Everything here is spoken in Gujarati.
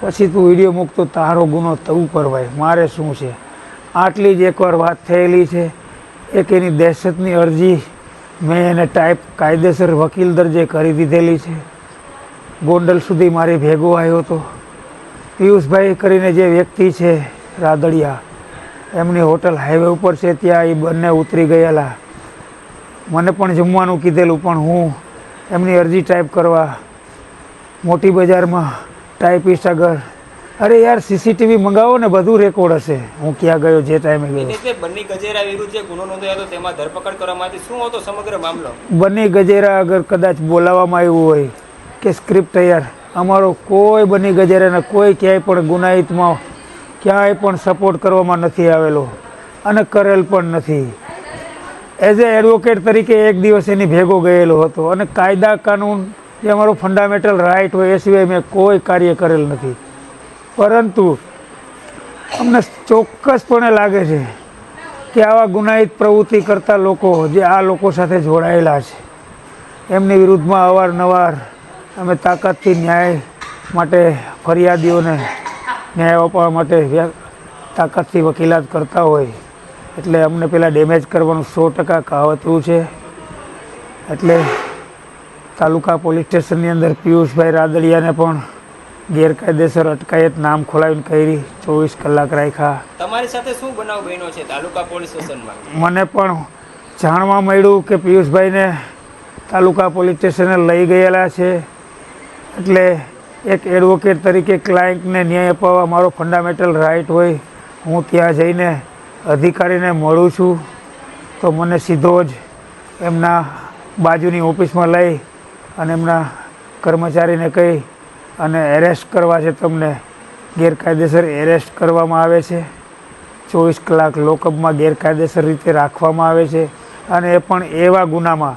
પછી તું વિડીયો મૂકતો તારો ગુનો તું કરવાય, મારે શું છે? આટલી જ એકવાર વાત થયેલી છે. એક એની દહેશતની અરજી મેં એને ટાઈપ કાયદેસર વકીલ દરજ્જે કરી દીધેલી છે. ગોંડલ સુધી મારી ભેગો આવ્યો હતો. પિયુષભાઈ કરીને જે વ્યક્તિ છે રાદડિયા, એમની હોટલ હાઈવે ઉપર છે, ત્યાં એ બંને ઉતરી ગયેલા. મને પણ જમવાનું કીધેલું, પણ હું એમની અરજી ટાઈપ કરવા મોટી બજારમાં ટાઈપિસ્ટ આગળ, અરે યાર સીસીટીવી મંગાવો ને, બધું રેકોર્ડ હશે હું ક્યાં ગયો, જે ટાઈમે ગયો. બન્ની ગજેરા વિરુદ્ધ જે ગુનો નોંધાયો હતો તેમાં ધરપકડ કરવામાં આવી, શું હતો સમગ્ર મામલો? બન્ની ગજેરા અગર કદાચ બોલાવવામાં આવ્યું હોય કે સ્ક્રિપ્ટ તૈયાર, અમારો કોઈ બન્ની ગજેરાને કોઈ ક્યાંય પણ ગુનાહિતમાં ક્યાંય પણ સપોર્ટ કરવામાં નથી આવેલો અને કરેલ પણ નથી. એઝ એ એડવોકેટ તરીકે એક દિવસ એની ભેગો ગયેલો હતો અને કાયદા કાનૂન જે અમારો ફંડામેન્ટલ રાઇટ હોય એ સિવાય મેં કોઈ કાર્ય કરેલ નથી. પરંતુ અમને ચોક્કસપણે લાગે છે કે આવા ગુનાહિત પ્રવૃત્તિ કરતા લોકો જે આ લોકો સાથે જોડાયેલા છે, એમની વિરુદ્ધમાં અવારનવાર અમે તાકાતથી ન્યાય માટે ફરિયાદીઓને ન્યાય અપાવવા માટે તાકાતથી વકીલાત કરતા હોય, એટલે અમને પેલા ડેમેજ કરવાનું 100% કાવતરું છે. એટલે તાલુકા પોલીસ સ્ટેશનની અંદર પિયુષભાઈ રાદડિયાને પણ ગેરકાયદેસર અટકાયત નામ ખોલાવીને કરી 24 કલાક રાખ્યા. તમારી સાથે શું બનાવ બન્યો છે તાલુકા પોલીસ સ્ટેશનમાં? મને પણ જાણવા મળ્યું કે પિયુષભાઈને તાલુકા પોલીસ સ્ટેશને લઈ ગયેલા છે. એટલે એક એડવોકેટ તરીકે ક્લાયન્ટને ન્યાય અપાવવા મારો ફંડામેન્ટલ રાઇટ હોય, હું ત્યાં જઈને અધિકારીને મળું છું તો મને સીધો જ એમના બાજુની ઓફિસમાં લઈ અને એમના કર્મચારીને કહી અને એરેસ્ટ કરવા છે, તમને ગેરકાયદેસર એરેસ્ટ કરવામાં આવે છે. 24 કલાક લોકઅપમાં ગેરકાયદેસર રીતે રાખવામાં આવે છે અને એ પણ એવા ગુનામાં